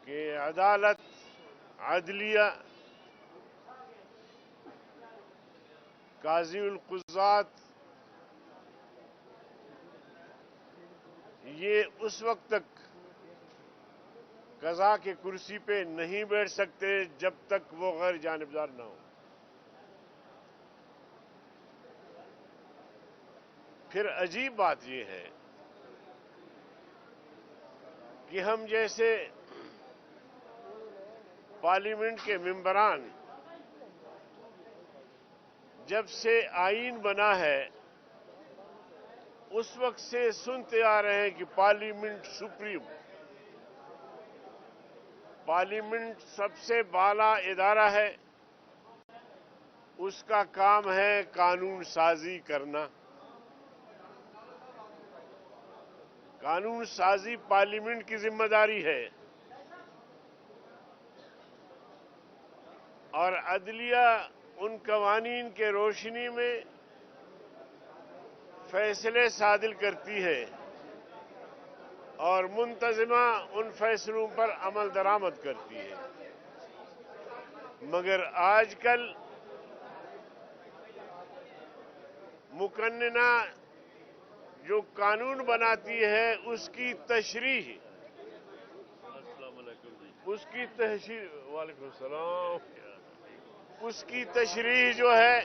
کہ عدالت، عدلیہ، قاضی القضات یہ اس وقت تک قضا کے کرسی پہ نہیں بیٹھ سکتے جب تک وہ غیر جانبدار نہ ہو۔ پھر عجیب بات یہ ہے کہ ہم جیسے پارلیمنٹ کے ممبران جب سے آئین بنا ہے اس وقت سے سنتے آ رہے ہیں کہ پارلیمنٹ سپریم، پارلیمنٹ سب سے بالا ادارہ ہے، اس کا کام ہے قانون سازی کرنا۔ قانون سازی پارلیمنٹ کی ذمہ داری ہے، اور عدلیہ ان قوانین کے روشنی میں فیصلے صادر کرتی ہے اور منتظمہ ان فیصلوں پر عمل درآمد کرتی ہے۔ مگر آج کل مقننہ جو قانون بناتی ہے اس کی تشریح، وعلیکم السلام، اس کی تشریح جو ہے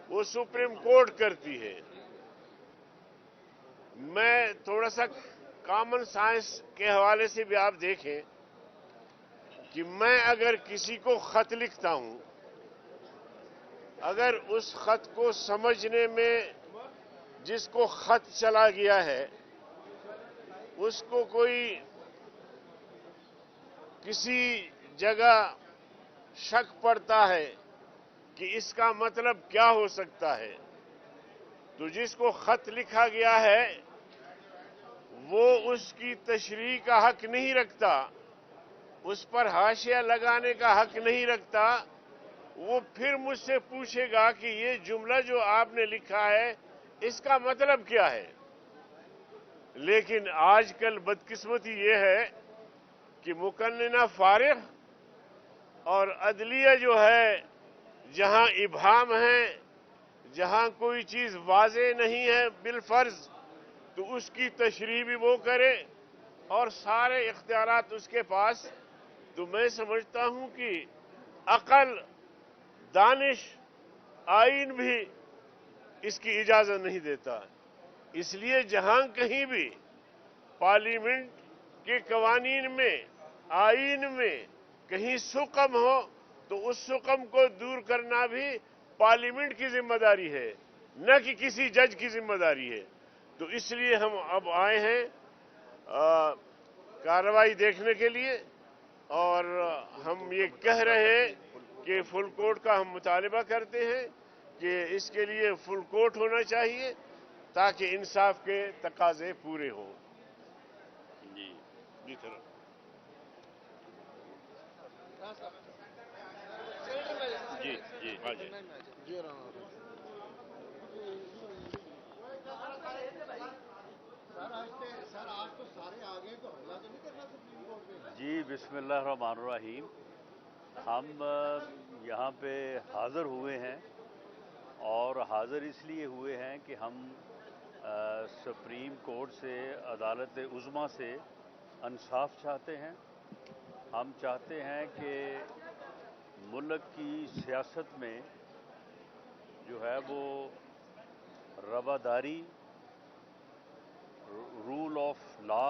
وہ سپریم کورٹ کرتی ہے۔ میں تھوڑا سا کامن سائنس کے حوالے سے بھی آپ دیکھیں کہ میں اگر کسی کو خط لکھتا ہوں، اگر اس خط کو سمجھنے میں جس کو خط چلا گیا ہے اس کو کوئی کسی جگہ شک پڑتا ہے کہ اس کا مطلب کیا ہو سکتا ہے، تو جس کو خط لکھا گیا ہے وہ اس کی تشریح کا حق نہیں رکھتا، اس پر حاشیہ لگانے کا حق نہیں رکھتا۔ وہ پھر مجھ سے پوچھے گا کہ یہ جملہ جو آپ نے لکھا ہے اس کا مطلب کیا ہے۔ لیکن آج کل بدقسمتی یہ ہے کہ مقننہ فارغ اور عدلیہ جو ہے جہاں ابہام ہے، جہاں کوئی چیز واضح نہیں ہے بالفرض، تو اس کی تشریح بھی وہ کرے اور سارے اختیارات اس کے پاس۔ تو میں سمجھتا ہوں کہ عقل، دانش، آئین بھی اس کی اجازت نہیں دیتا۔ اس لیے جہاں کہیں بھی پارلیمنٹ کے قوانین میں، آئین میں کہیں سقم ہو تو اس سقم کو دور کرنا بھی پارلیمنٹ کی ذمہ داری ہے، نہ کہ کسی جج کی ذمہ داری ہے۔ تو اس لیے ہم اب آئے ہیں کارروائی دیکھنے کے لیے، اور ہم یہ کہہ رہے ہیں کہ فل کورٹ کا ہم مطالبہ کرتے ہیں کہ اس کے لیے فل کورٹ ہونا چاہیے تاکہ انصاف کے تقاضے پورے ہوں۔ جی سر۔ جی ہاں جی۔ جی بسم اللہ الرحمن الرحیم۔ ہم یہاں پہ حاضر ہوئے ہیں، اور حاضر اس لیے ہوئے ہیں کہ ہم سپریم کورٹ سے، عدالت عظمیٰ سے انصاف چاہتے ہیں۔ ہم چاہتے ہیں کہ ملک کی سیاست میں جو ہے وہ رواداری، رول آف لا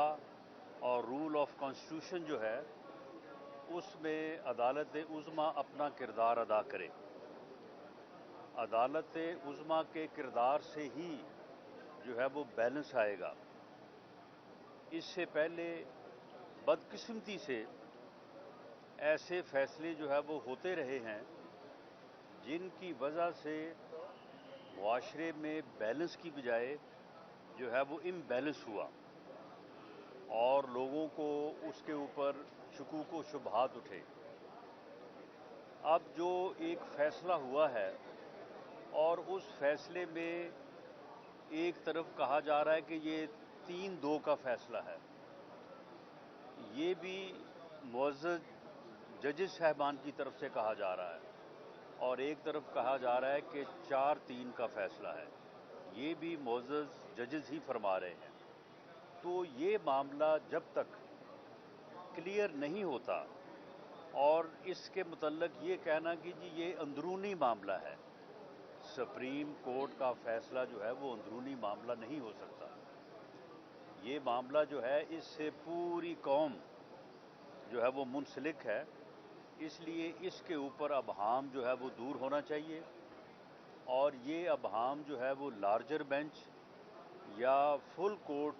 اور رول آف کانسٹیٹیوشن جو ہے اس میں عدالت عظمیٰ اپنا کردار ادا کرے۔ عدالت عظمیٰ کے کردار سے ہی جو ہے وہ بیلنس آئے گا۔ اس سے پہلے بدقسمتی سے ایسے فیصلے جو ہے وہ ہوتے رہے ہیں جن کی وجہ سے معاشرے میں بیلنس کی بجائے جو ہے وہ امبیلنس ہوا، اور لوگوں کو اس کے اوپر شکوک و شبہات اٹھے۔ اب جو ایک فیصلہ ہوا ہے اور اس فیصلے میں ایک طرف کہا جا رہا ہے کہ یہ 3-2 کا فیصلہ ہے، یہ بھی معزز ججز صاحبان کی طرف سے کہا جا رہا ہے اور ایک طرف کہا جا رہا ہے کہ 4-3 کا فیصلہ ہے، یہ بھی معزز ججز ہی فرما رہے ہیں۔ تو یہ معاملہ جب تک کلیئر نہیں ہوتا اور اس کے متعلق یہ کہنا کہ جی یہ اندرونی معاملہ ہے، سپریم کورٹ کا فیصلہ جو ہے وہ اندرونی معاملہ نہیں ہو سکتا، یہ معاملہ جو ہے اس سے پوری قوم جو ہے وہ منسلک ہے، اس لیے اس کے اوپر ابہام جو ہے وہ دور ہونا چاہیے اور یہ ابہام جو ہے وہ لارجر بینچ یا فل کورٹ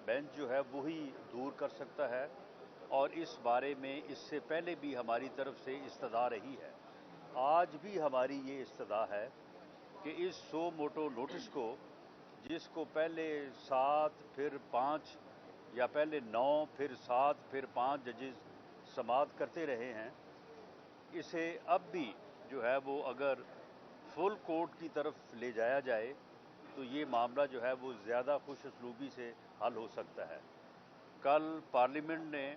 بینچ جو ہے وہی دور کر سکتا ہے، اور اس بارے میں اس سے پہلے بھی ہماری طرف سے استدعا رہی ہے، آج بھی ہماری یہ استدعا ہے کہ اس سو موٹو نوٹس کو، جس کو پہلے 7 پھر 5 یا پہلے 9 پھر 7 پھر 5 ججز سماعت کرتے رہے ہیں، اسے اب بھی جو ہے وہ اگر فل کورٹ کی طرف لے جایا جائے تو یہ معاملہ جو ہے وہ زیادہ خوش اسلوبی سے حل ہو سکتا ہے۔ کل پارلیمنٹ نے،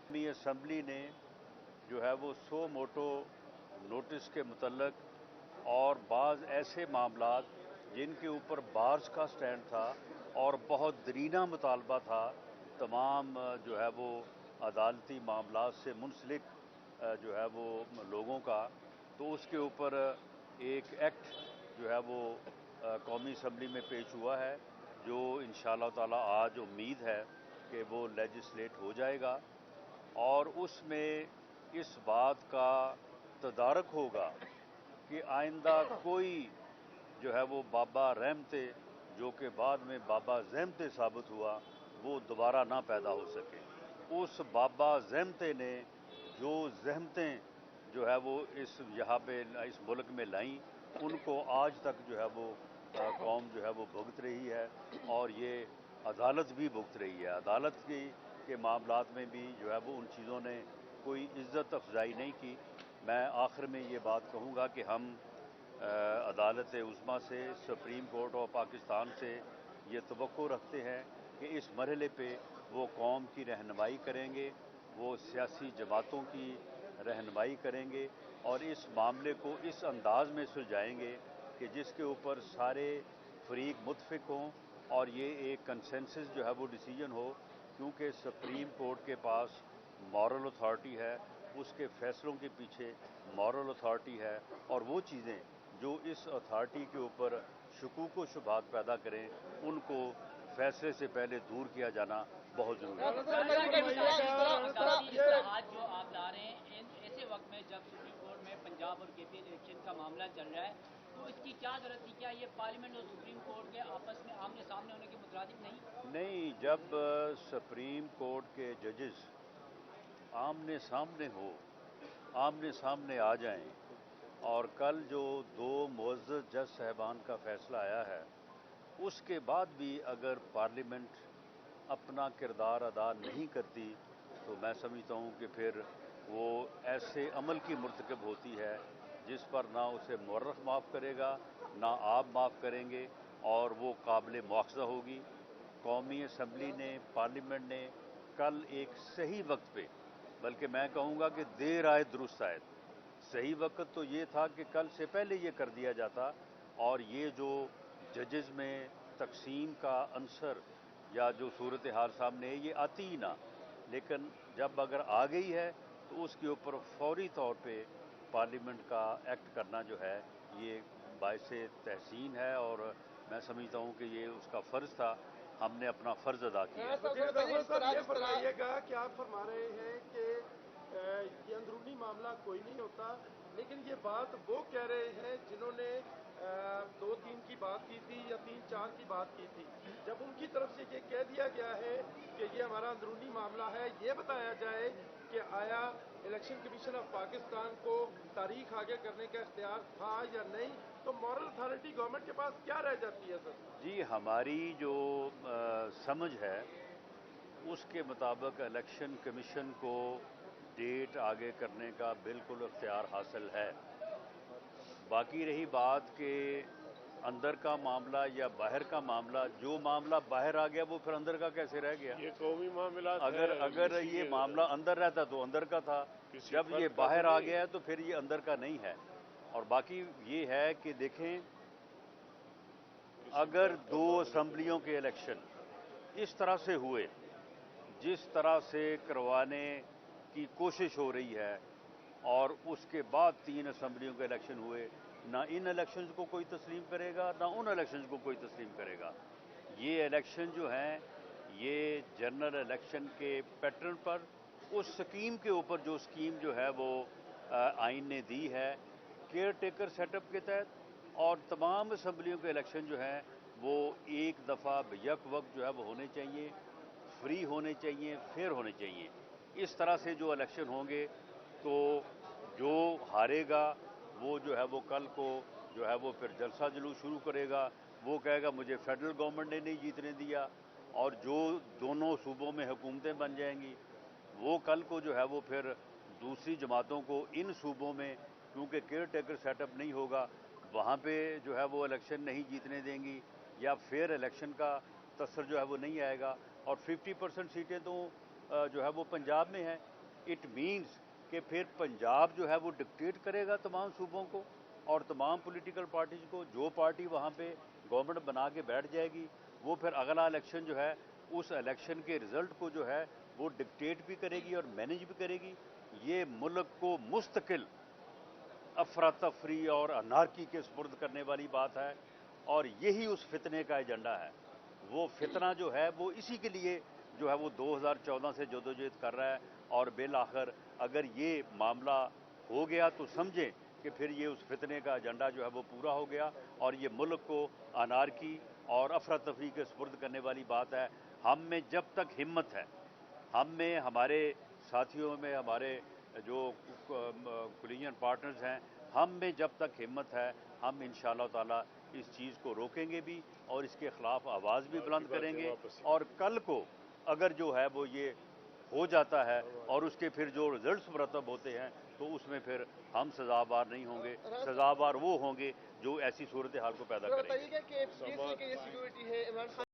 قومی اسمبلی نے جو ہے وہ سو موٹو نوٹس کے متعلق اور بعض ایسے معاملات جن کے اوپر بارز کا سٹینڈ تھا اور بہت درینہ مطالبہ تھا تمام جو ہے وہ عدالتی معاملات سے منسلک جو ہے وہ لوگوں کا، تو اس کے اوپر ایک ایکٹ جو ہے وہ قومی اسمبلی میں پیش ہوا ہے، جو انشاءاللہ تعالی آج امید ہے کہ وہ لیجسلیٹ ہو جائے گا، اور اس میں اس بات کا تدارک ہوگا کہ آئندہ کوئی جو ہے وہ بابا رحمتے جو کہ بعد میں بابا زحمتے ثابت ہوا وہ دوبارہ نہ پیدا ہو سکے۔ اس بابا زحمتے نے جو زحمتیں جو ہے وہ یہاں پہ اس ملک میں لائیں، ان کو آج تک جو ہے وہ قوم جو ہے وہ بھگت رہی ہے، اور یہ عدالت بھی بھگت رہی ہے۔ عدالت کے معاملات میں بھی جو ہے وہ ان چیزوں نے کوئی عزت افزائی نہیں کی۔ میں آخر میں یہ بات کہوں گا کہ ہم عدالت عظمیٰ سے، سپریم کورٹ آف پاکستان سے یہ توقع رکھتے ہیں کہ اس مرحلے پہ وہ قوم کی رہنمائی کریں گے، وہ سیاسی جماعتوں کی رہنمائی کریں گے اور اس معاملے کو اس انداز میں سلجھائیں گے کہ جس کے اوپر سارے فریق متفق ہوں اور یہ ایک کنسنسس جو ہے وہ ڈیسیجن ہو، کیونکہ سپریم کورٹ کے پاس مورل اتھارٹی ہے، اس کے فیصلوں کے پیچھے مورل اتھارٹی ہے، اور وہ چیزیں جو اس اتھارٹی کے اوپر شکوک و شبہات پیدا کریں ان کو فیصلے سے پہلے دور کیا جانا بہت ضروری ہے۔ اصلاحات جو آپ لا رہے ہیں ایسے وقت میں جب سپریم کورٹ میں پنجاب اور کے پی الیکشن کا معاملہ چل رہا ہے، تو اس کی کیا ضرورت تھی؟ کیا یہ پارلیمنٹ اور سپریم کورٹ کے آپس میں آمنے سامنے ہونے کے مترادف نہیں، جب سپریم کورٹ کے ججز آمنے سامنے آمنے سامنے آ جائیں، اور کل جو 2 معزز جج صاحبان کا فیصلہ آیا ہے اس کے بعد بھی اگر پارلیمنٹ اپنا کردار ادا نہیں کرتی تو میں سمجھتا ہوں کہ پھر وہ ایسے عمل کی مرتکب ہوتی ہے جس پر نہ اسے مورخ معاف کرے گا، نہ آپ معاف کریں گے، اور وہ قابل مواخذہ ہوگی۔ قومی اسمبلی نے، پارلیمنٹ نے کل ایک صحیح وقت پہ، بلکہ میں کہوں گا کہ دیر آئے درست آئے، صحیح وقت تو یہ تھا کہ کل سے پہلے یہ کر دیا جاتا، اور یہ جو ججز میں تقسیم کا عنصر یا جو صورتحال سامنے ہے یہ آتی ہی نہ، لیکن جب اگر آ گئی ہے تو اس کے اوپر فوری طور پہ پارلیمنٹ کا ایکٹ کرنا جو ہے یہ باعث تحسین ہے، اور میں سمجھتا ہوں کہ یہ اس کا فرض تھا، ہم نے اپنا فرض ادا کیا۔ یہ فرمائیے گا کہ آپ فرما رہے ہیں کہ یہ اندرونی معاملہ کوئی نہیں ہوتا، لیکن یہ بات وہ کہہ رہے ہیں جنہوں نے 2-3 کی بات کی تھی یا 3-4 کی بات کی تھی، جب ان کی طرف سے یہ کہہ دیا گیا ہے کہ یہ ہمارا اندرونی معاملہ ہے، یہ بتایا جائے کہ آیا الیکشن کمیشن آف پاکستان کو تاریخ آگے کرنے کا اختیار تھا یا نہیں، تو مورل اتھارٹی گورنمنٹ کے پاس کیا رہ جاتی ہے سر؟ جی، ہماری جو سمجھ ہے اس کے مطابق الیکشن کمیشن کو ڈیٹ آگے کرنے کا بالکل اختیار حاصل ہے۔ باقی رہی بات کہ اندر کا معاملہ یا باہر کا معاملہ، جو معاملہ باہر آ گیا وہ پھر اندر کا کیسے رہ گیا؟ یہ قومی معاملات اگر یہ معاملہ اندر رہتا تو اندر کا تھا، جب یہ باہر آ گیا ہے تو پھر یہ اندر کا نہیں ہے۔ اور باقی یہ ہے کہ دیکھیں، اگر دو اسمبلیوں کے الیکشن اس طرح سے ہوئے جس طرح سے کروانے کی کوشش ہو رہی ہے، اور اس کے بعد 3 اسمبلیوں کے الیکشن ہوئے، نہ ان الیکشنز کو کوئی تسلیم کرے گا نہ ان الیکشنز کو کوئی تسلیم کرے گا۔ یہ الیکشن جو ہیں یہ جنرل الیکشن کے پیٹرن پر، اس سکیم کے اوپر جو سکیم جو ہے وہ آئین نے دی ہے کیئر ٹیکر سیٹ اپ کے تحت، اور تمام اسمبلیوں کے الیکشن جو ہیں وہ ایک دفعہ یک وقت جو ہے وہ ہونے چاہیے، فری ہونے چاہیے، فیئر ہونے چاہیے۔ اس طرح سے جو الیکشن ہوں گے تو جو ہارے گا وہ جو ہے وہ کل کو جو ہے وہ پھر جلسہ جلوس شروع کرے گا، وہ کہے گا مجھے فیڈرل گورنمنٹ نے نہیں جیتنے دیا، اور جو دونوں صوبوں میں حکومتیں بن جائیں گی وہ کل کو جو ہے وہ پھر دوسری جماعتوں کو ان صوبوں میں، کیونکہ کیئر ٹیکر سیٹ اپ نہیں ہوگا، وہاں پہ جو ہے وہ الیکشن نہیں جیتنے دیں گی، یا فیئر الیکشن کا تاثر جو ہے وہ نہیں آئے گا۔ اور 50% سیٹیں تو جو ہے وہ پنجاب میں ہیں۔ اٹ مینز کہ پھر پنجاب جو ہے وہ ڈکٹیٹ کرے گا تمام صوبوں کو اور تمام پولیٹیکل پارٹیز کو، جو پارٹی وہاں پہ گورنمنٹ بنا کے بیٹھ جائے گی وہ پھر اگلا الیکشن جو ہے اس الیکشن کے رزلٹ کو جو ہے وہ ڈکٹیٹ بھی کرے گی اور مینیج بھی کرے گی۔ یہ ملک کو مستقل افراتفری اور انارکی کے سپرد کرنے والی بات ہے، اور یہی اس فتنے کا ایجنڈا ہے۔ وہ فتنہ جو ہے وہ اسی کے لیے جو ہے وہ 2014 سے جدوجہد کر رہا ہے، اور بالآخر اگر یہ معاملہ ہو گیا تو سمجھیں کہ پھر یہ اس فتنے کا ایجنڈا جو ہے وہ پورا ہو گیا، اور یہ ملک کو انارکی اور افراتفری کے سپرد کرنے والی بات ہے۔ ہم میں جب تک ہمت ہے، ہم میں، ہمارے ساتھیوں میں، ہمارے جو کولیجن پارٹنرز ہیں، ہم میں جب تک ہمت ہے، ہم انشاءاللہ تعالی اس چیز کو روکیں گے بھی اور اس کے خلاف آواز بھی بلند کریں گے۔ اور کل کو اگر جو ہے وہ یہ ہو جاتا ہے اور اس کے پھر جو رزلٹس مرتب ہوتے ہیں تو اس میں پھر ہم سزاوار نہیں ہوں گے، سزاوار وہ ہوں گے جو ایسی صورتحال کو پیدا کریں گے۔ بتائیے گا کہ جس طریقے یہ سیکورٹی ہے عمران خان